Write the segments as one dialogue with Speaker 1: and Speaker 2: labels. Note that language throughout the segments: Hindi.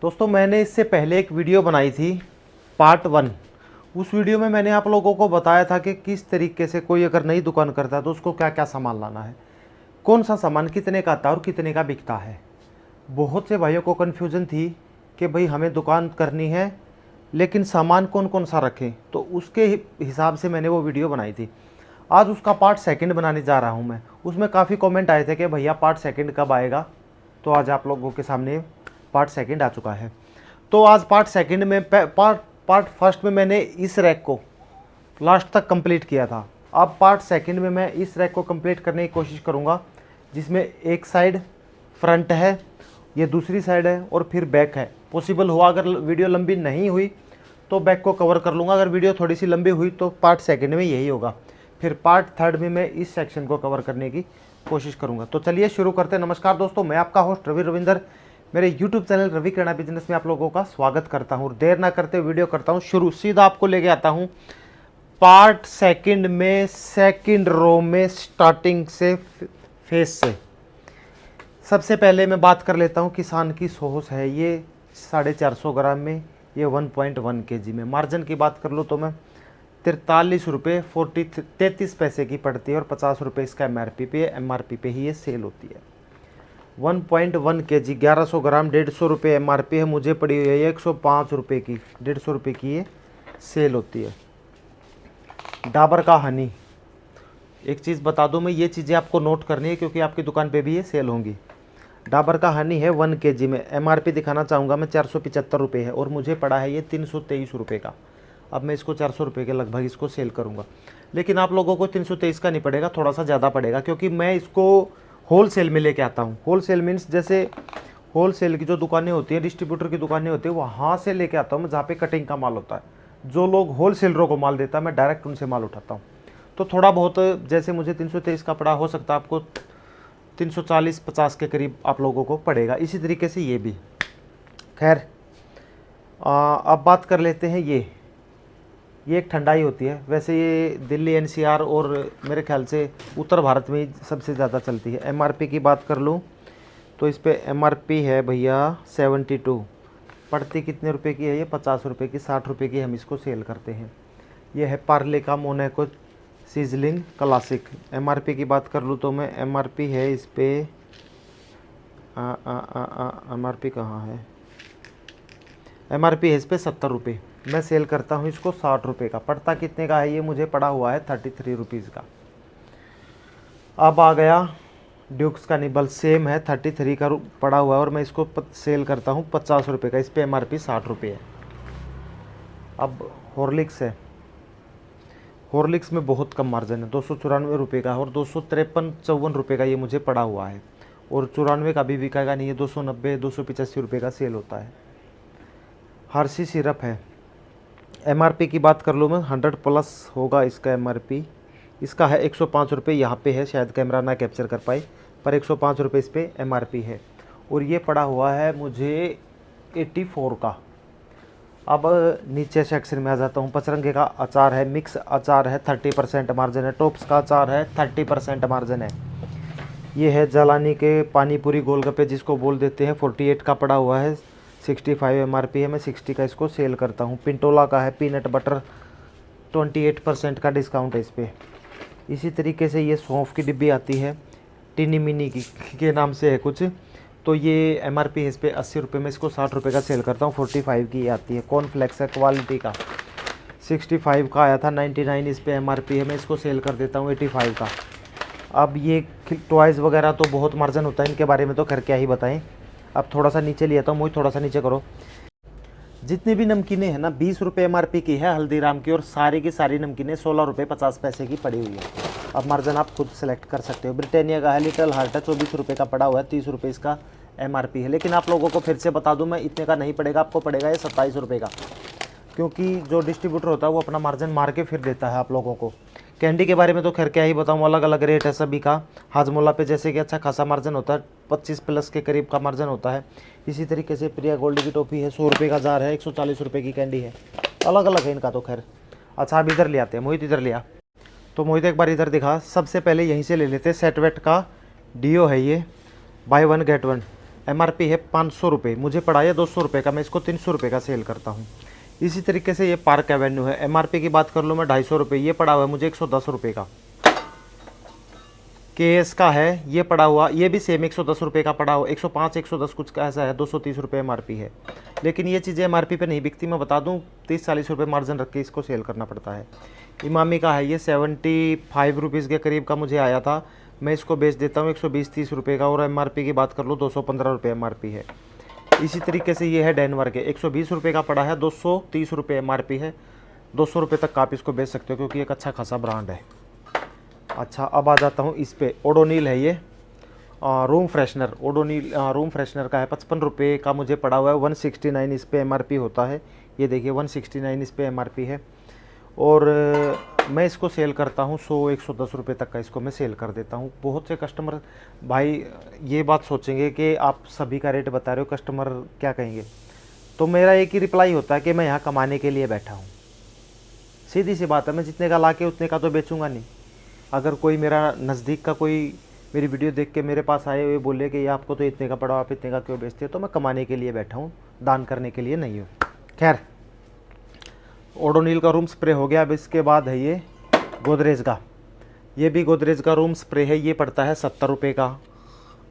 Speaker 1: दोस्तों मैंने इससे पहले एक वीडियो बनाई थी पार्ट 1। उस वीडियो में मैंने आप लोगों को बताया था कि किस तरीके से कोई अगर नई दुकान करता है तो उसको क्या क्या सामान लाना है, कौन सा सामान कितने का आता है और कितने का बिकता है। बहुत से भाइयों को कन्फ्यूज़न थी कि भाई हमें दुकान करनी है लेकिन सामान कौन कौन सा रखें, तो उसके हिसाब से मैंने वो वीडियो बनाई थी। आज उसका पार्ट 2 बनाने जा रहा हूँ मैं। उसमें काफ़ी कमेंट आए थे कि भैया पार्ट 2 कब आएगा, तो आज आप लोगों के सामने पार्ट 2 आ चुका है। तो आज पार्ट 2 में पार्ट फर्स्ट में मैंने इस रैक को लास्ट तक कंप्लीट किया था। अब पार्ट 2 में मैं इस रैक को कंप्लीट करने की कोशिश करूँगा, जिसमें एक साइड फ्रंट है, ये दूसरी साइड है और फिर बैक है। पॉसिबल हुआ अगर वीडियो लंबी नहीं हुई तो बैक को कवर कर लूँगा, अगर वीडियो थोड़ी सी लंबी हुई तो पार्ट 2 में यही होगा। फिर पार्ट 3 में मैं इस सेक्शन को कवर करने की कोशिश करूँगा। तो चलिए शुरू करते हैं। नमस्कार दोस्तों, मैं आपका होस्ट रवि रविंदर मेरे YouTube चैनल रवि किराना बिजनेस में आप लोगों का स्वागत करता हूँ। देर ना करते वीडियो करता हूँ शुरू, सीधा आपको लेके आता हूँ पार्ट 2 में सेकंड रो में स्टार्टिंग से फेस से। सबसे पहले मैं बात कर लेता हूँ किसान की सॉस है, ये 450 ग्राम में, ये 1.1 kg में। मार्जिन की बात कर लो तो मैं 43 रुपये 33 पैसे की पड़ती है और 50 रुपये इसका MRP पे ही ये सेल होती है। 1.1 kg 1100 ग्राम 150 रुपये MRP है, मुझे पड़ी हुई है 105 रुपये की, 150 रुपये की ये सेल होती है। डाबर का हनी, एक चीज़ बता दूं मैं, ये चीज़ें आपको नोट करनी है क्योंकि आपकी दुकान पे भी ये सेल होंगी। डाबर का हनी है 1 kg में, MRP दिखाना चाहूँगा मैं 475 रुपये है और मुझे पड़ा है ये 323 रुपये का। अब मैं इसको 400 रुपये के लगभग इसको सेल करूँगा, लेकिन आप लोगों को 323 का नहीं पड़ेगा, थोड़ा सा ज़्यादा पड़ेगा क्योंकि मैं इसको होल सेल में लेके आता हूँ। होल सेल मीन्स जैसे होल सेल की जो दुकानें होती हैं, डिस्ट्रीब्यूटर की दुकानें होती है, वहाँ से लेके आता हूँ मैं, जहाँ पे कटिंग का माल होता है। जो लोग होल सेलरों को माल देता है मैं डायरेक्ट उनसे माल उठाता हूँ। तो थोड़ा बहुत जैसे मुझे 323 का पड़ा, हो सकता है आपको 340-50 के करीब आप लोगों को पड़ेगा। इसी तरीके से ये भी। खैर अब बात कर लेते हैं ये एक ठंडाई होती है। वैसे ये दिल्ली NCR और मेरे ख्याल से उत्तर भारत में ही सबसे ज़्यादा चलती है। MRP की बात कर लूँ तो इस पे MRP है भैया 72। पड़ती कितने रुपए की है ये? 50 रुपये की, 60 रुपये की हम इसको सेल करते हैं। ये है पार्ले का मोनाको सीजलिंग क्लासिक। MRP की बात कर लूँ तो मैं MRP है इस पर MRP कहाँ है? MRP है इस पर 70 रुपये, मैं सेल करता हूँ इसको 60 रुपये का। पड़ता कितने का है ये? मुझे पड़ा हुआ है 33 रुपीज़ का। अब आ गया ड्यूक्स का निबल, सेम है 33 का पड़ा हुआ है और मैं इसको सेल करता हूँ 50 रुपये का। इस पर MRP 60 रुपये है। अब हॉर्लिक्स है, हॉर्लिक्स में बहुत कम मार्जिन है, 294 रुपये का और 253-54 रुपये का ये मुझे पड़ा हुआ है और 94 का भी बिकाएगा नहीं, ये 290-285 रुपये का सेल होता है। हर्शी सिरप है, MRP की बात कर लूँ मैं 100+ होगा इसका MRP। इसका है 105 रुपये, यहाँ पे है, शायद कैमरा ना कैप्चर कर पाए, पर 105 रुपये इस पर MRP है और ये पड़ा हुआ है मुझे 84 का। अब नीचे सेक्शन में आ जाता हूँ। पचरंगे का अचार है, मिक्स अचार है, 30% मार्जिन है। टॉप्स का अचार है, 30% मार्जिन है। ये है जलानी के पानी पूरी गोलगप्पे जिसको बोल देते हैं, 48 का पड़ा हुआ है, 65 MRP है, मैं 60 का इसको सेल करता हूँ। पिंटोला का है पीनट बटर, 28% का डिस्काउंट है इस पर। इसी तरीके से ये सौंफ की डिब्बी आती है, टिनी मिनी के नाम से है कुछ, तो ये MRP है इस पर 80 रुपये में, इसको 60 रुपये का सेल करता हूँ। 45 की आती है। कॉर्नफ्लेक्स है क्वालिटी का, 65 का आया था, 99 इस पर MRP है, मैं इसको सेल कर देता हूँ 85 का। अब ये टॉयज़ वगैरह तो बहुत मार्जिन होता है इनके बारे में, तो कर क्या ही बताएं। अब थोड़ा सा नीचे लिया था, मुझे थोड़ा सा नीचे करो। जितनी भी नमकीनें हैं ना 20 रुपये MRP की है हल्दीराम की, और सारी की सारी नमकीनें 16 रुपये 50 पैसे की पड़ी हुई है। अब मार्जिन आप खुद सेलेक्ट कर सकते हो। ब्रिटानिया का है लिटिल हार्ट है, 24 रुपये का पड़ा हुआ है, 30 रुपये इसका MRP है। लेकिन आप लोगों को फिर से बता दूं मैं, इतने का नहीं पड़ेगा, आपको पड़ेगा ये 27 रुपये का, क्योंकि जो डिस्ट्रीब्यूटर होता है वो अपना मार्जिन मार के फिर देता है आप लोगों को। कैंडी के बारे में तो खैर क्या ही बताऊँ, अलग अलग रेट है सभी का। हाजमोला पे जैसे कि अच्छा खासा मार्जिन होता है, 25+ के करीब का मार्जिन होता है। इसी तरीके से प्रिया गोल्ड की टॉफ़ी है, 100 रुपये का जार है, 140 रुपये की कैंडी है, अलग अलग है इनका तो खैर। अच्छा अब इधर ले आते हैं, मोहित इधर लिया, तो मोहित एक बार इधर दिखा। सबसे पहले यहीं से ले लेते हैं, सेट वेट का डियो है ये, बाय 1 गेट 1, MRP है 500 रुपये, मुझे पड़ा है 200 रुपये का, मैं इसको 300 रुपये का सेल करता हूँ। इसी तरीके से ये पार्क एवेन्यू है, MRP की बात कर लो मैं 250 रुपये, ये पड़ा हुआ है मुझे 110 रुपये का। KS का है, ये पड़ा हुआ, ये भी सेम 110 रुपये का पड़ा हुआ, 105 110 कुछ का ऐसा है, 230 रुपये MRP है। लेकिन ये चीज़ें MRP पे नहीं बिकती, मैं बता दूं 30-40 रुपये मार्जिन रख के इसको सेल करना पड़ता है। इमामी का है, ये 75 रुपीज़ के करीब का मुझे आया था, मैं इसको बेच देता हूँ 120-30 रुपये का, और MRP की बात कर लो 215 रुपये MRP है। इसी तरीके से ये है डेनवर के, 120 रुपये का पड़ा है, 230 रुपये MRP है, 200 रुपये तक आप इसको बेच सकते हो क्योंकि एक अच्छा खासा ब्रांड है। अच्छा, अब आ जाता हूँ इस पे, ओडोनिल है ये room freshener, Odonil room freshener का है, 55 रुपये का मुझे पड़ा हुआ है, 169 इस पे MRP होता है। ये देखिए 169 इस पे MRP है, और मैं इसको सेल करता हूँ 100-110 रुपये तक का, इसको मैं सेल कर देता हूँ। बहुत से कस्टमर भाई ये बात सोचेंगे कि आप सभी का रेट बता रहे हो, कस्टमर क्या कहेंगे, तो मेरा एक ही रिप्लाई होता है कि मैं यहाँ कमाने के लिए बैठा हूँ। सीधी सी बात है, मैं जितने का ला के उतने का तो बेचूंगा नहीं। अगर कोई मेरा नज़दीक का कोई मेरी वीडियो देख के मेरे पास आए हुए बोले कि ये आपको तो इतने का पड़ा, आप इतने का क्यों बेचते हो, तो मैं कमाने के लिए बैठा हूँ, दान करने के लिए नहीं हूँ। खैर, ओडोनिल का रूम स्प्रे हो गया। अब इसके बाद है ये गोदरेज का, ये भी गोदरेज का रूम स्प्रे है, ये पड़ता है 70 रुपये का,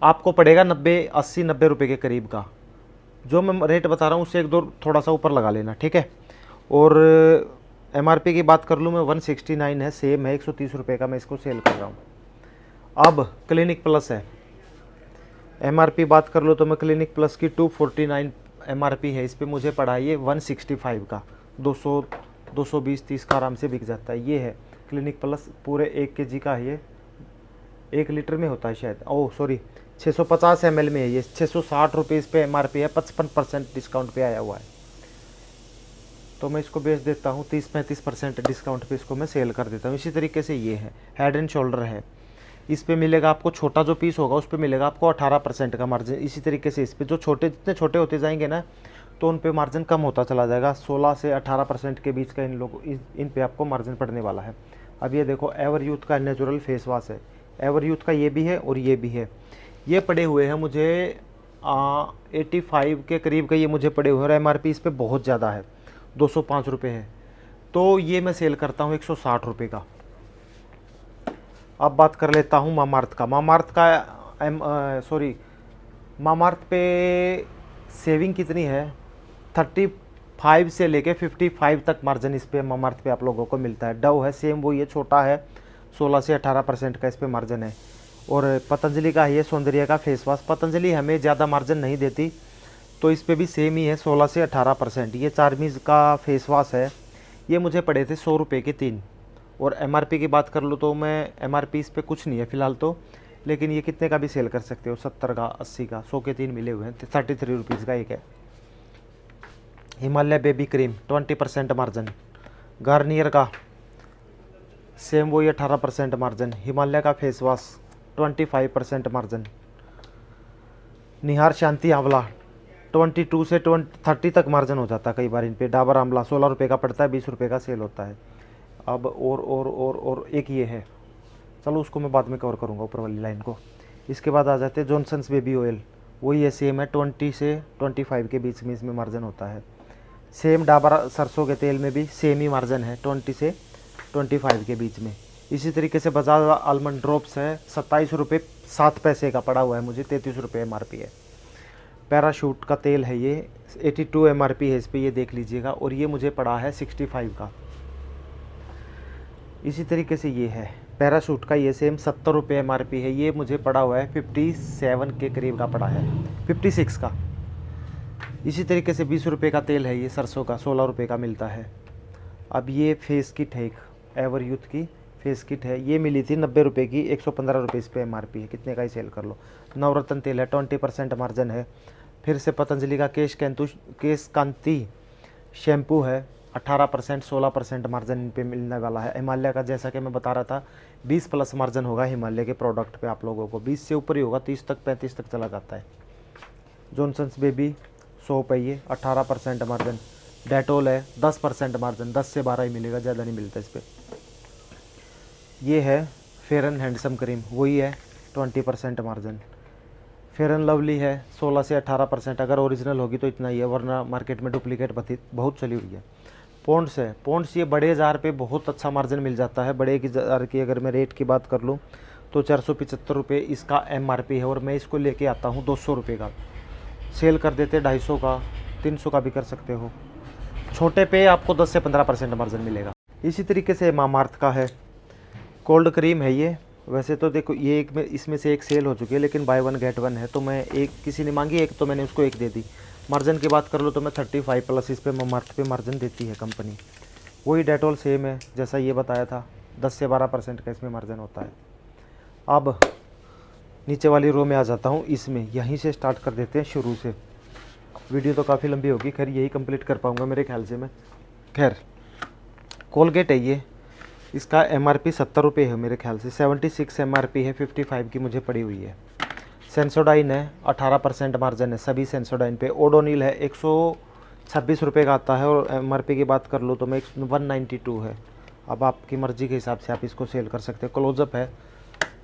Speaker 1: आपको पड़ेगा 80-90 रुपये के करीब का। जो मैं रेट बता रहा हूँ उससे 1-2 थोड़ा सा ऊपर लगा लेना, ठीक है। और MRP की बात कर लूँ मैं 169 है, सेम है, 130 रुपये का मैं इसको सेल कर रहा हूँ। अब क्लिनिक प्लस है, MRP बात कर लो तो मैं क्लिनिक प्लस की 249 MRP है, इस पर मुझे पड़ा है ये 165 का, 220-30 का आराम से बिक जाता है। ये है क्लिनिक प्लस, पूरे 1 kg का है, ये 1 लीटर में होता है शायद, ओह सॉरी 650 ml में है ये, 660 रुपये इस पे MRP है, 55% डिस्काउंट पे आया हुआ है, तो मैं इसको बेच देता हूँ 30-35% डिस्काउंट पे इसको मैं सेल कर देता हूँ। इसी तरीके से ये है हेड एंड शोल्डर है, इस पे मिलेगा आपको, छोटा जो पीस होगा उस पे मिलेगा आपको 18% का मार्जिन। इसी तरीके से इस पे जो छोटे, जितने छोटे होते जाएंगे ना तो उन पे मार्जिन कम होता चला जाएगा, 16 से 18% के बीच का इन पे आपको मार्जिन पड़ने वाला है। अब ये देखो एवर यूथ का नेचुरल फेस वॉश है, एवर यूथ का ये भी है और ये भी है, ये पड़े हुए हैं मुझे 85 के करीब का, ये मुझे पड़े हुए हैं, और MRP इस पर बहुत ज़्यादा है, 205 रुपये है, तो ये मैं सेल करता हूँ 160 रुपये का। अब बात कर लेता हूँ मामार्थ का, मामार्थ पे सेविंग कितनी है, 35 से लेके 55 तक मार्जिन इस पे मामार्थ पे आप लोगों को मिलता है। डव है सेम वो, ये छोटा है, 16 से 18% का इस पे मार्जिन है। और पतंजलि का है ये सौंदर्य का फेस वॉश, पतंजलि हमें ज़्यादा मार्जिन नहीं देती, तो इस पे भी सेम ही है, 16 से 18%। ये चार्मीज का फेस वॉश है, ये मुझे पड़े थे 100 रुपये के 3। और MRP की बात कर लो तो मैं MRP इस पर कुछ नहीं है फ़िलहाल तो, लेकिन ये कितने का भी सेल कर सकते हो, 70 का, 80 का, 100 के 3 मिले हुए हैं, 33 रुपीज़ का एक है। Himalaya baby cream 20% margin, Garnier का सेम वही 18% मार्जिन, हिमालय का फेस वॉश 25% मार्जिन, निहार शांति आंवला 22 से 30 तक मार्जिन हो जाता है कई बार इन पे। डाबर आंवला 16 रुपये का पड़ता है, 20 रुपये का सेल होता है। अब और एक ये है, चलो उसको मैं बाद में कवर करूँगा ऊपर वाली लाइन को। इसके बाद आ जाते हैं जॉनसन्स बेबी ऑयल, वही है सेम है, 20 से 25 के बीच में इसमें मार्जिन होता है। सेम डाबर सरसों के तेल में भी सेम ही मार्जिन है, 20 से 25 के बीच में। इसी तरीके से बजाज आलमंड ड्रॉप्स है, 27 रुपये 7 पैसे का पड़ा हुआ है मुझे, 33 रुपये MRP है। पैराशूट का तेल है ये, 82 MRP है इस पर, ये देख लीजिएगा, और ये मुझे पड़ा है 65 का। इसी तरीके से ये है पैराशूट का, ये सेम 70 रुपये MRP है, ये मुझे पड़ा हुआ है 57 के करीब का पड़ा है, 56 का। इसी तरीके से 20 रुपये का तेल है ये सरसों का, 16 रुपये का मिलता है। अब ये फेस किट है, एक एवर यूथ की फेस किट है, ये मिली थी 90 रुपये की, 115 रुपये इस पर MRP है, कितने का ही सेल कर लो। नवरत्न तेल है, 20% मार्जिन है। फिर से पतंजलि का केश कांति शैम्पू है, 18% 16% मार्जिन इन पे मिलने वाला है। हिमालय का जैसा कि मैं बता रहा था 20+ मार्जिन होगा हिमालय के प्रोडक्ट पे आप लोगों को, 20 से ऊपर ही होगा, 30 तक 35 तक चला जाता है। जॉनसन्स बेबी सोप है ये, 18% मार्जिन। डेटोल है 10% मार्जिन, 10 से 12 ही मिलेगा, ज़्यादा नहीं मिलता इस पर। ये है फेयर एंड हैंडसम क्रीम, वही है 20% मार्जिन। फेयर एंड लवली है 16 से 18%, अगर ओरिजिनल होगी तो इतना ही है, वरना मार्केट में डुप्लीकेट बहुत चली हुई है। पॉन्ड्स है, पॉन्ड्स ये बड़े जार पे बहुत अच्छा मार्जिन मिल जाता है। बड़े की जार की अगर मैं रेट की बात कर लूँ तो 475 रुपये इसका MRP है, और मैं इसको लेके आता हूँ 200 रुपये का, सेल कर देते 250 का, 300 का भी कर सकते हो। छोटे पे आपको 10 से 15% मार्जिन मिलेगा। इसी तरीके से मामाअर्थ का है, कोल्ड क्रीम है ये। वैसे तो देखो ये एक में इसमें से एक सेल हो चुकी है, लेकिन बाय 1 गेट 1 है, तो मैं एक, किसी ने मांगी एक तो मैंने उसको एक दे दी। मार्जिन की बात कर लो तो मैं 35 प्लस इस पे मामाअर्थ पे मार्जिन देती है कंपनी। वही डेटॉल सेम है जैसा ये बताया था, 10 से 12% का इसमें मार्जिन होता है। अब नीचे वाली रो में आ जाता हूँ, इसमें यहीं से स्टार्ट कर देते हैं शुरू से। वीडियो तो काफ़ी लंबी होगी, खैर यही कंप्लीट कर पाऊँगा मेरे ख्याल से मैं। खैर कोलगेट है ये, इसका MRP 70 रुपये है मेरे ख्याल से, 76 MRP है, 55 की मुझे पड़ी हुई है। सेंसोडाइन है, 18% मार्जिन है सभी सेंसोडाइन पे। ओडोनिल है 126 रुपये का आता है, और MRP की बात कर लो तो मैं 192 है। अब आपकी मर्ज़ी के हिसाब से आप इसको सेल कर सकते हैं। क्लोजअप है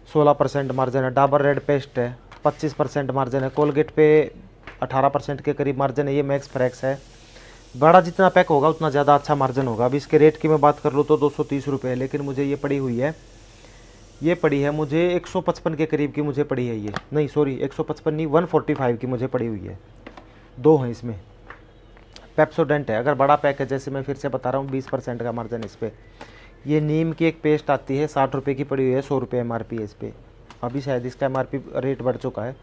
Speaker 1: 16% मार्जिन है। डाबर रेड पेस्ट है 25% मार्जिन है। कोलगेट पे 18% के करीब मार्जिन है। ये मैक्स फ्रैक्स है, बड़ा जितना पैक होगा उतना ज़्यादा अच्छा मार्जिन होगा। अब इसके रेट की मैं बात कर लूँ तो 230 रुपये है, लेकिन मुझे ये पड़ी हुई है, ये पड़ी है मुझे 155 के करीब की मुझे पड़ी है। ये नहीं सॉरी 155 नहीं, 145 की मुझे पड़ी हुई है। दो हैं इसमें। पेप्सोडेंट है, अगर बड़ा पैक है जैसे मैं फिर से बता रहा हूँ 20% का मार्जिन इस पर। ये नीम की एक पेस्ट आती है 60 रुपये की पड़ी हुई है, 100 रुपये MRP है इस पर। अभी शायद इसका MRP रेट बढ़ चुका है।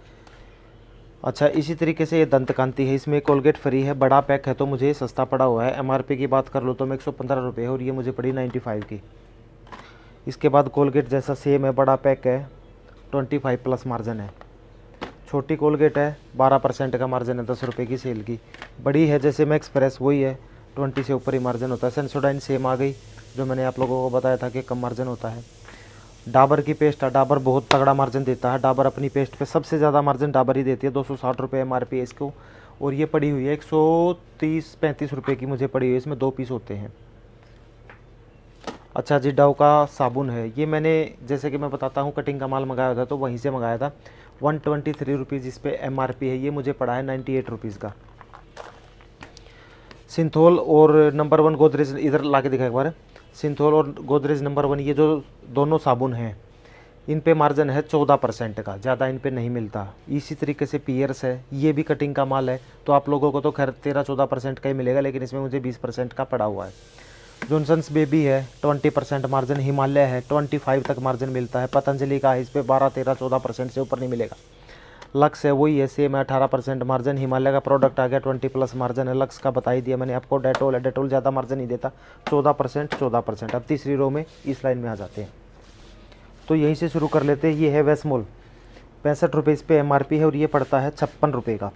Speaker 1: अच्छा इसी तरीके से ये दंत कांति है, इसमें कोलगेट फ्री है, बड़ा पैक है तो मुझे सस्ता पड़ा हुआ है। MRP की बात कर लो तो मैं 115 रुपये है, और ये मुझे पड़ी 95 की। इसके बाद कोलगेट जैसा सेम है, बड़ा पैक है, 25 प्लस मार्जिन है। छोटी कोलगेट है 12% का मार्जिन है, 10 रुपये की सेल की। बड़ी है जैसे मैक्स फ्रेश वही है, 20 से ऊपर ही मार्जिन होता है। सेंसोडाइन सेम आ गई, जो मैंने आप लोगों को बताया था कि कम मार्जिन होता है। डाबर की पेस्ट है, डाबर बहुत तगड़ा मार्जिन देता है। डाबर अपनी पेस्ट पे सबसे ज़्यादा मार्जिन डाबर ही देती है, 260 रुपये MRP है इसको, और ये पड़ी हुई है 130-35 रुपये की मुझे पड़ी हुई है। इसमें 2 पीस होते हैं। अच्छा जी डव का साबुन है, ये मैंने जैसे कि मैं बताता हूँ कटिंग का माल मंगाया था तो वहीं से मंगाया था। 123 रुपीज़ इस पर MRP है, ये मुझे पड़ा है 98 रुपीज़ का। सिंथोल और नंबर 1 गोदरेज, इधर ला के दिखा एक बार। सिंथोल और गोदरेज नंबर 1 ये जो दोनों साबुन हैं, इन पे मार्जिन है 14% का, ज़्यादा इन पे नहीं मिलता। इसी तरीके से पियर्स है, ये भी कटिंग का माल है, तो आप लोगों को तो खैर 13-14% का ही मिलेगा, लेकिन इसमें मुझे 20% का पड़ा हुआ है। जॉनसन्स बेबी है 20% मार्जिन। हिमालय है 25 तक मार्जिन मिलता है। पतंजलि का है, इस पर 12-13-14% से ऊपर नहीं मिलेगा। लक्स है वही है, सेम है 18% मार्जिन। हिमालय का प्रोडक्ट आ गया 20 प्लस मार्जिन है। लक्स का बता ही दिया मैंने आपको। डेटोल है, डेटोल ज़्यादा मार्जिन नहीं देता, 14%। अब तीसरी रो में इस लाइन में आ जाते हैं, तो यहीं से शुरू कर लेते हैं। ये है वेस्मोल, 65 रुपये इस पर MRP है, और ये पड़ता है 56 रुपये का।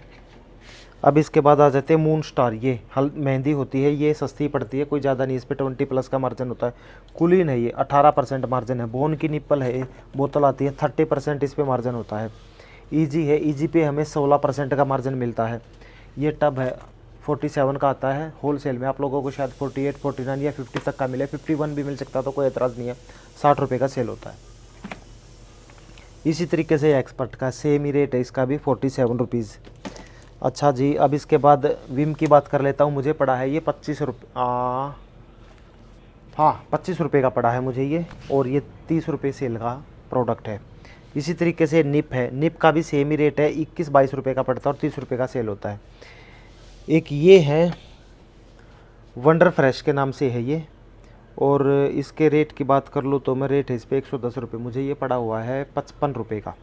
Speaker 1: अब इसके बाद आ जाते हैं मून स्टार, ये मेहंदी होती है, ये सस्ती पड़ती है, कोई ज़्यादा नहीं, इस पर 20 प्लस का मार्जिन होता है। कुलीन है ये 18% मार्जिन है। बोन की निप्पल है, बोतल आती है, 30% इस पर मार्जिन होता है। ईजी है, ईजी पे हमें 16% का मार्जिन मिलता है। ये टब है 47 का आता है होलसेल में, आप लोगों को शायद 48, 49 या 50 तक का मिले, 51 भी मिल सकता तो कोई एतराज़ नहीं है। 60 रुपये का सेल होता है। इसी तरीके से एक्सपर्ट का सेम ही रेट है, इसका भी 47 रुपीज़। अच्छा जी अब इसके बाद विम की बात कर लेता हूँ। मुझे पड़ा है ये 25 रुपये, हाँ 25 रुपये का पड़ा है मुझे ये, और ये 30 रुपये सेल का प्रोडक्ट है। इसी तरीके से निप है, निप का भी सेम ही रेट है, 21-22 रुपये का पड़ता है, और 30 रुपये का सेल होता है। एक ये है वंडर फ्रेश के नाम से है ये, और इसके रेट की बात कर लो तो मैं रेट है इस पर 110 रुपये, मुझे ये पड़ा हुआ है 55 रुपये का।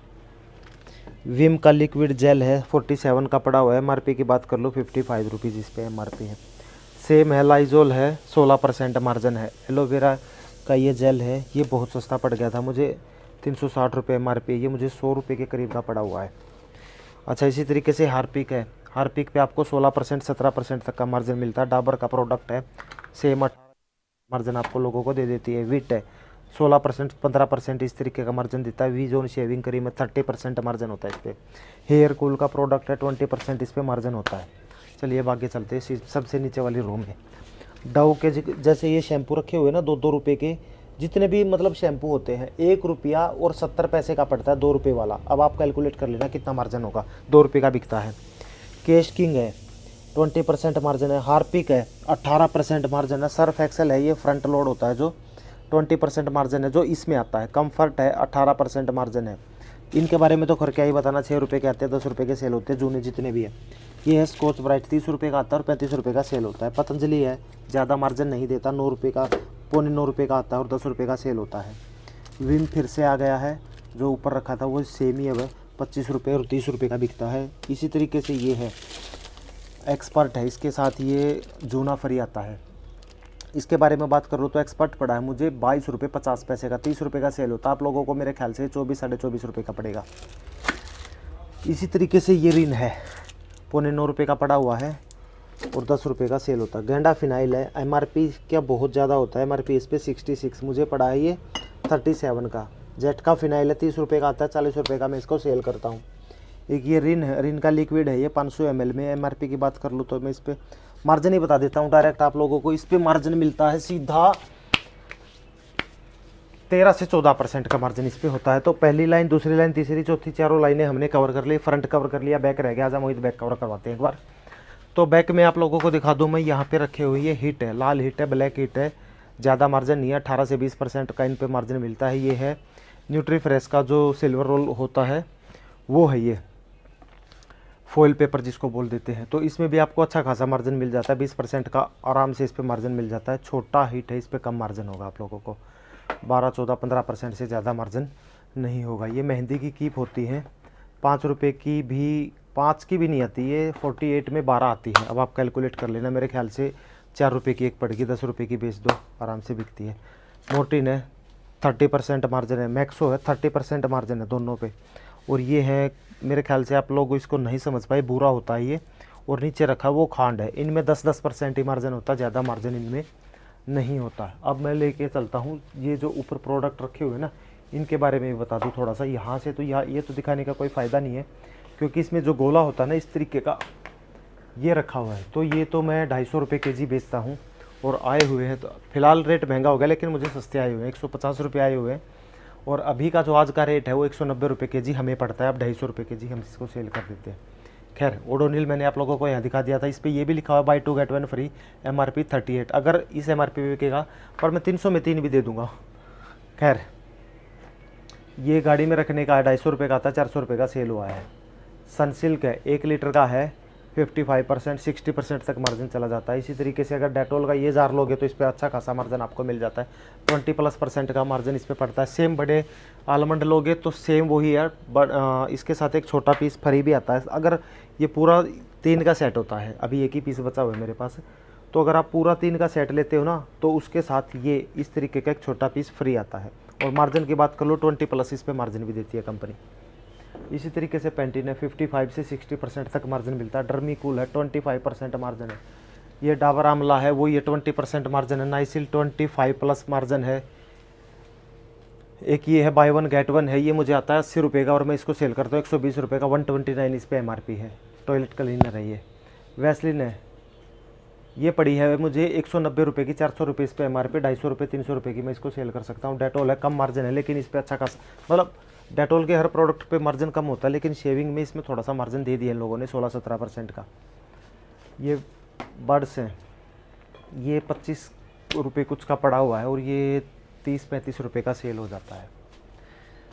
Speaker 1: विम का लिक्विड जेल है 47 का पड़ा हुआ है। MRP की बात कर लो 55 रुपीज़ इस पर MRP है। सेम है लाइजोल है, 16% मार्जिन है। एलोवेरा का ये जेल है, ये बहुत सस्ता पड़ गया था मुझे, 360 रुपये MRP, ये मुझे 100 रुपये के करीब का पड़ा हुआ है। अच्छा इसी तरीके से हार्पिक है, हार्पिक पे आपको 16% 17% तक का मार्जिन मिलता है। डाबर का प्रोडक्ट है, सेम मार्जिन आपको लोगों को दे देती है। विट है 16% 15% इस तरीके का मार्जिन देता है। वी जोन शेविंग क्रीम में 30% मार्जिन होता है इस पर। हेयर कूल का प्रोडक्ट है, 20% इस पर मार्जिन होता है। चलिए अब आगे चलते हैं सबसे नीचे वाली रो में। डव के जैसे ये शैम्पू रखे हुए ना 2-2 रुपये के, जितने भी मतलब शैम्पू होते हैं 1 रुपया और 70 पैसे का पड़ता है, 2 रुपये वाला। अब आप कैलकुलेट कर लेना कितना मार्जिन होगा, 2 रुपये का बिकता है। केश किंग है 20% मार्जिन है, हार्पिक है 18% मार्जिन है, सर्फ एक्सेल है ये फ्रंट लोड होता है जो 20% मार्जिन है जो इसमें आता है, कंफर्ट है 18% मार्जिन है। इनके बारे में तो खैर क्या ही बताना, 6 रुपये के आते हैं, 10 रुपये के सेल होते हैं जूने जितने भी है। ये है स्कॉच ब्राइट 30 रुपये का आता है और 35 रुपये का सेल होता है। पतंजलि है ज़्यादा मार्जिन नहीं देता, 9 रुपये का, 9.25 का आता है और 10 रुपये का सेल होता है। विम फिर से आ गया है, जो ऊपर रखा था वो सेम ही है, वह 25 रुपये और 30 रुपये का बिकता है। इसी तरीके से ये है एक्सपर्ट है, इसके साथ ये जूना फ्री आता है। इसके बारे में बात कर लो तो एक्सपर्ट पड़ा है मुझे 22 रुपये 50 पैसे का, 30 रुपये का सेल होता है। आप लोगों को मेरे ख्याल से 24 साढ़े 24 रुपये का पड़ेगा। इसी तरीके से ये रिन है 9.25 रुपये का पड़ा हुआ है और 10 रुपये का सेल होता है। गेंडा फिनाइल है, MRP क्या बहुत ज़्यादा होता है, MRP इस पर 66, मुझे पड़ा है ये 37 का। जेट का फिनाइल है 30 रुपये का आता है, 40 रुपये का मैं इसको सेल करता हूँ। एक ये रिन है, रिन का लिक्विड है ये 500 ml में। MRP की बात कर लूँ तो मैं इस पर मार्जिन ही बता देता हूँ डायरेक्ट आप लोगों को। इस पर मार्जिन मिलता है सीधा 13 से 14% का मार्जिन इस पर होता है। तो पहली लाइन, दूसरी लाइन, तीसरी, चौथी, चारों लाइनें हमने कवर कर ली। फ्रंट कवर कर लिया, बैक रह गया। आजा मोहित बैक कवर करवाते हैं एक बार। तो बैक में आप लोगों को दिखा दूँ मैं, यहाँ पे रखे हुए ये हिट है, लाल हिट है, ब्लैक हिट है, ज़्यादा मार्जिन नहीं है, 18 से 20% का इन पे मार्जिन मिलता है। ये है न्यूट्री फ्रेश का जो सिल्वर रोल होता है वो है, ये फॉइल पेपर जिसको बोल देते हैं। तो इसमें भी आपको अच्छा खासा मार्जिन मिल जाता है, 20% का आराम से इस पर मार्जिन मिल जाता है। छोटा हिट है, इस पर कम मार्जिन होगा आप लोगों को, 12, 14, 15% से ज़्यादा मार्जिन नहीं होगा। ये मेहंदी की कीप होती है 5 रुपये की भी, 5 की भी नहीं आती, ये 48 में 12 आती है। अब आप कैलकुलेट कर लेना, मेरे ख्याल से 4 रुपये की एक पड़ेगी, 10 रुपये की बेच दो, आराम से बिकती है। मोर्टिन है 30% मार्जिन है, मैक्सो है 30% मार्जिन है दोनों पे। और ये है मेरे ख्याल से आप लोग इसको नहीं समझ पाए, बुरा होता है ये, और नीचे रखा वो खांड है। इनमें 10% ही मार्जिन होता है, ज़्यादा मार्जिन इनमें नहीं होता है। अब मैं लेके चलता हूँ ये जो ऊपर प्रोडक्ट रखे हुए हैं ना, इनके बारे में भी बता दूँ थोड़ा सा। यहाँ से तो ये तो दिखाने का कोई फ़ायदा नहीं है, क्योंकि इसमें जो गोला होता है ना इस तरीके का ये रखा हुआ है। तो ये तो मैं 250 रुपये kg बेचता हूँ और आए हुए हैं, तो फिलहाल रेट महंगा हो गया, लेकिन मुझे सस्ते आए हुए हैं, 150 रुपये आए हुए हैं। और अभी का जो आज का रेट है वो 190 रुपये kg हमें पड़ता है। अब 250 रुपये kg हम इसको सेल कर देते हैं। खैर, ओडोनिल मैंने आप लोगों को यहाँ दिखा दिया था, इस पर ये भी लिखा हुआ है बाई 2 गेट 1 फ्री, MRP 38। अगर इस MRP पे बिकेगा, पर मैं 300 में 3 भी दे दूँगा। खैर, ये गाड़ी में रखने का 250 रुपये का आता है, 400 रुपये का सेल हुआ है। सनसिल्क है 1 लीटर का है, 55%, 60% तक मार्जिन चला जाता है। इसी तरीके से अगर डेटोल का ये जार लोगे तो इस पर अच्छा खासा मार्जिन आपको मिल जाता है, 20+% का मार्जिन इस पर पड़ता है। सेम बड़े आलमंड लोगे तो सेम वही है, बट इसके साथ एक छोटा पीस फ्री भी आता है। अगर ये पूरा 3 का सेट होता है, अभी एक ही पीस बचा हुआ है मेरे पास, तो अगर आप पूरा 3 का सेट लेते हो ना तो उसके साथ ये इस तरीके का एक छोटा पीस फ्री आता है। और मार्जिन की बात कर लो 20+ इस पर मार्जिन भी देती है कंपनी। इसी तरीके से पेंटीन है 55 से 60% तक मार्जिन मिलता है। डर्मीकूल है 25% मार्जिन है। ये डाबर आमला है वो, ये 20% मार्जिन है। नाइसिल 25+ मार्जिन है। एक ये है बाय 1 गेट 1 है, ये मुझे आता है 80 रुपये का और मैं इसको सेल करता हूँ 120 रुपये का, 129 इस पर MRP है। टॉयलेट क्लीनर है ये। वैसलिन है, ये पड़ी है मुझे 190 रुपये की, 400 रुपये इस पर MRP, 250 रुपये 300 रुपये की मैं इसको सेल कर सकता हूँ। डेटोल है, कम मार्जिन है लेकिन इस पर अच्छा खासा, मतलब डेटोल के हर प्रोडक्ट पे मार्जिन कम होता है, लेकिन शेविंग में इसमें थोड़ा सा मार्जिन दे दिया इन लोगों ने, 16-17% का। ये बर्ड्स हैं, ये 25 रुपये कुछ का पड़ा हुआ है और ये 30-35 रुपये का सेल हो जाता है।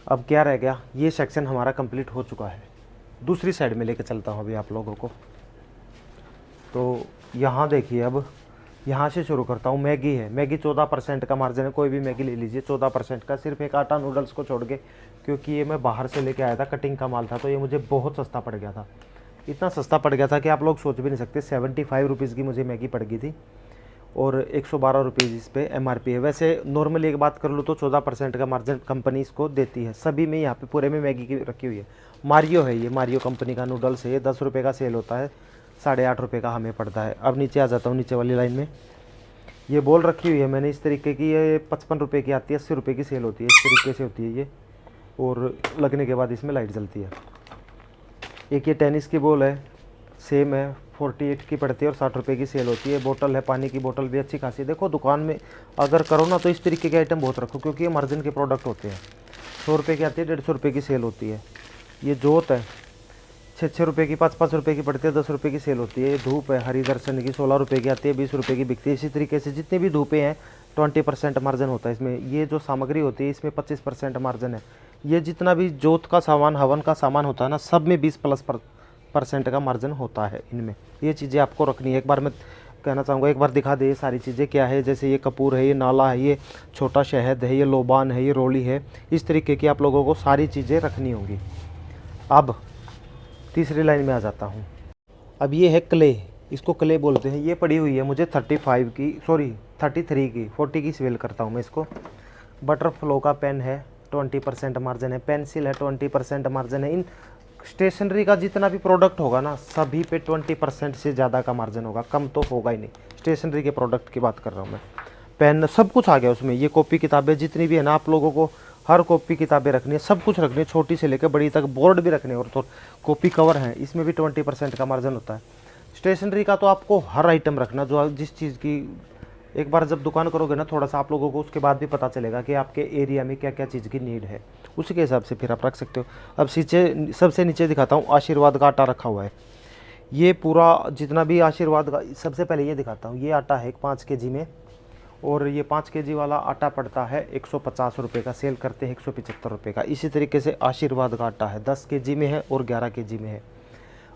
Speaker 1: अब क्या रह गया, ये सेक्शन हमारा कंप्लीट हो चुका है। दूसरी साइड में लेके चलता हूँ अभी आप लोगों को। तो यहाँ देखिए, अब यहाँ से शुरू करता हूँ। मैगी है, मैगी 14% का मार्जिन है, कोई भी मैगी ले लीजिए 14% का, सिर्फ एक आटा नूडल्स को छोड़ के, क्योंकि ये मैं बाहर से लेके आया था, कटिंग का माल था, तो ये मुझे बहुत सस्ता पड़ गया था। इतना सस्ता पड़ गया था कि आप लोग सोच भी नहीं सकते। 75 रुपीज़ की मुझे मैगी पड़ गई थी और 112 रुपीज़ इस पर MRP है। वैसे नॉर्मली एक बात कर लूँ तो 14% का मार्जिन कंपनी इसको देती है। सभी में यहाँ पे पूरे में मैगी की रखी हुई है। मारियो है, ये मारियो कंपनी का नूडल्स है, ये 10 रुपये का सेल होता है, 8.5 रुपये का हमें पड़ता है। अब नीचे आ जाता हूँ, नीचे वाली लाइन में ये बॉल रखी हुई है मैंने इस तरीके की, ये 55 रुपये की आती है, 80 रुपये की सेल होती है, इस तरीके से होती है ये, और लगने के बाद इसमें लाइट जलती है। एक ये टेनिस की बॉल है, सेम है, 48 की पड़ती है और 60 रुपये की सेल होती है। बोतल है पानी की, बोतल भी अच्छी खासी। देखो दुकान में अगर करो ना तो इस तरीके के आइटम बहुत रखो, क्योंकि ये मार्जिन के प्रोडक्ट होते हैं। 100 रुपये की आती है, 150 रुपये की सेल होती है। ये जोत है 6 रुपये की, 5 रुपये की पड़ती है, 10 रुपये की सेल होती है। ये धूप है हरी दर्शन की, 16 रुपये की आती है, 20 रुपये की बिकती है। इसी तरीके से जितनी भी धूपें हैं 20% मार्जिन होता है इसमें। ये जो सामग्री होती है इसमें 25% मार्जिन है। ये जितना भी जोत का सामान, हवन का सामान होता है ना, सब में 20% का मार्जिन होता है इनमें। ये चीज़ें आपको रखनी है। एक बार मैं कहना चाहूँगा, एक बार दिखा दे ये सारी चीज़ें क्या है। जैसे ये कपूर है, ये नाला है, ये छोटा शहद है, ये लोबान है, ये रोली है। इस तरीके की आप लोगों को सारी चीज़ें रखनी होंगी। अब तीसरी लाइन में आ जाता हूँ। अब ये है क्ले, इसको क्ले बोलते हैं। ये पड़ी हुई है मुझे 33 की, 40 की सेल करता हूँ मैं इसको। बटरफ्लो का पेन है, 20% मार्जिन है। पेंसिल है, 20% मार्जिन है। इन स्टेशनरी का जितना भी प्रोडक्ट होगा ना, सभी पे 20% से ज़्यादा का मार्जिन होगा, कम तो होगा ही नहीं। स्टेशनरी के प्रोडक्ट की बात कर रहा हूँ मैं। पेन सब कुछ आ गया उसमें। ये कॉपी किताबें जितनी भी है ना, आप लोगों को हर कॉपी किताबें रखनी है, सब कुछ रखनी है, छोटी से लेकर बड़ी तक। बोर्ड भी रखने और तो कॉपी कवर है, इसमें भी 20% का मार्जिन होता है। स्टेशनरी का तो आपको हर आइटम रखना, जो जिस चीज़ की एक बार जब दुकान करोगे ना, थोड़ा सा आप लोगों को उसके बाद भी पता चलेगा कि आपके एरिया में क्या क्या चीज़ की नीड है, उसी के हिसाब से फिर आप रख सकते हो। अब सबसे नीचे दिखाता हूँ, आशीर्वाद का आटा रखा हुआ है। ये पूरा जितना भी आशीर्वाद का, सबसे पहले ये दिखाता हूँ। ये आटा है 5 kg में, और ये 5 kg वाला आटा पड़ता है 150 रुपये का, सेल करते हैं 175 रुपये का। इसी तरीके से आशीर्वाद का आटा है 10 kg में है और 11 kg में है।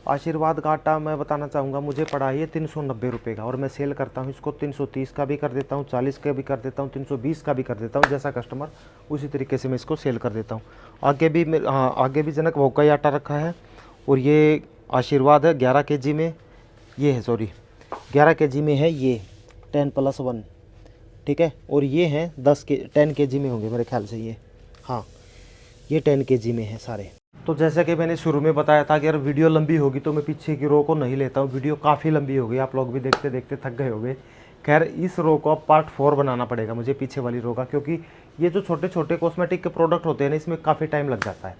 Speaker 1: आशीर्वाद का आटा मैं बताना चाहूँगा, मुझे पड़ा है 390 रुपये का, और मैं सेल करता हूँ इसको 330 का भी कर देता हूँ, 40 का भी कर देता हूँ, 320 का भी कर देता हूँ। जैसा कस्टमर उसी तरीके से मैं इसको सेल कर देता हूँ। आगे भी आगे भी जनक भाव का ही आटा रखा है। और ये आशीर्वाद है 11 kg में, ये है 11 kg में है, ये 10+1, ठीक है। और ये हैं 10 kg में होंगे मेरे ख्याल से ये, हाँ ये 10 kg में है सारे। तो जैसा कि मैंने शुरू में बताया था कि अगर वीडियो लंबी होगी तो मैं पीछे की रो को नहीं लेता हूँ। वीडियो काफ़ी लंबी हो गई, आप लोग भी देखते देखते थक गए होंगे। खैर इस रो को अब पार्ट 4 बनाना पड़ेगा मुझे, पीछे वाली रो का, क्योंकि ये जो छोटे छोटे कॉस्मेटिक के प्रोडक्ट होते हैं ना, इसमें काफ़ी टाइम लग जाता है।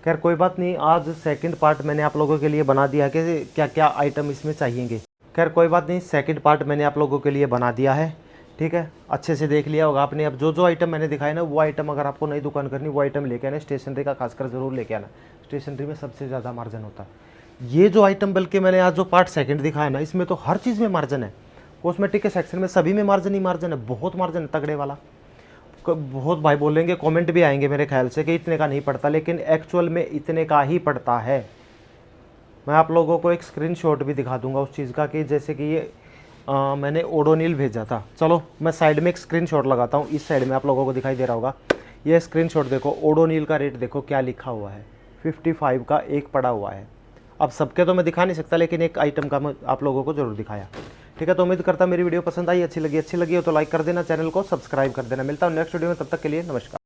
Speaker 1: खैर कोई बात नहीं, आज सेकंड पार्ट मैंने आप लोगों के लिए बना दिया कि क्या क्या आइटम इसमें चाहिएंगे। खैर कोई बात नहीं, सेकंड पार्ट मैंने आप लोगों के लिए बना दिया है, ठीक है। अच्छे से देख लिया होगा आपने। अब जो जो आइटम मैंने दिखाया ना, वो आइटम अगर आपको नई दुकान करनी, वो आइटम लेके आना। स्टेशनरी का खासकर ज़रूर लेके आना, स्टेशनरी में सबसे ज़्यादा मार्जिन होता है। ये जो आइटम बल्कि मैंने आज जो पार्ट सेकंड दिखाया ना, इसमें तो हर चीज़ में मार्जिन है। कॉस्मेटिक के सेक्शन में सभी में मार्जिन ही मार्जिन है, बहुत मार्जिन है तगड़े वाला। बहुत भाई बोलेंगे, कमेंट भी आएंगे मेरे ख्याल से कि इतने का नहीं पड़ता, लेकिन एक्चुअल में इतने का ही पड़ता है। मैं आप लोगों को एक स्क्रीनशॉट भी दिखा दूंगा उस चीज़ का, कि जैसे कि ये मैंने ओडोनिल भेजा था। चलो मैं साइड में एक स्क्रीनशॉट लगाता हूँ, इस साइड में आप लोगों को दिखाई दे रहा होगा। ये स्क्रीनशॉट देखो, ओडोनिल का रेट देखो क्या लिखा हुआ है, 55 का एक पड़ा हुआ है। अब सबके तो मैं दिखा नहीं सकता, लेकिन एक आइटम का मैं आप लोगों को जरूर दिखाया, ठीक है। तो उम्मीद करता मेरी वीडियो पसंद आई, अच्छी लगी हो तो लाइक कर देना, चैनल को सब्सक्राइब कर देना। मिलता हूँ नेक्स्ट वीडियो में, तब तक के लिए नमस्कार।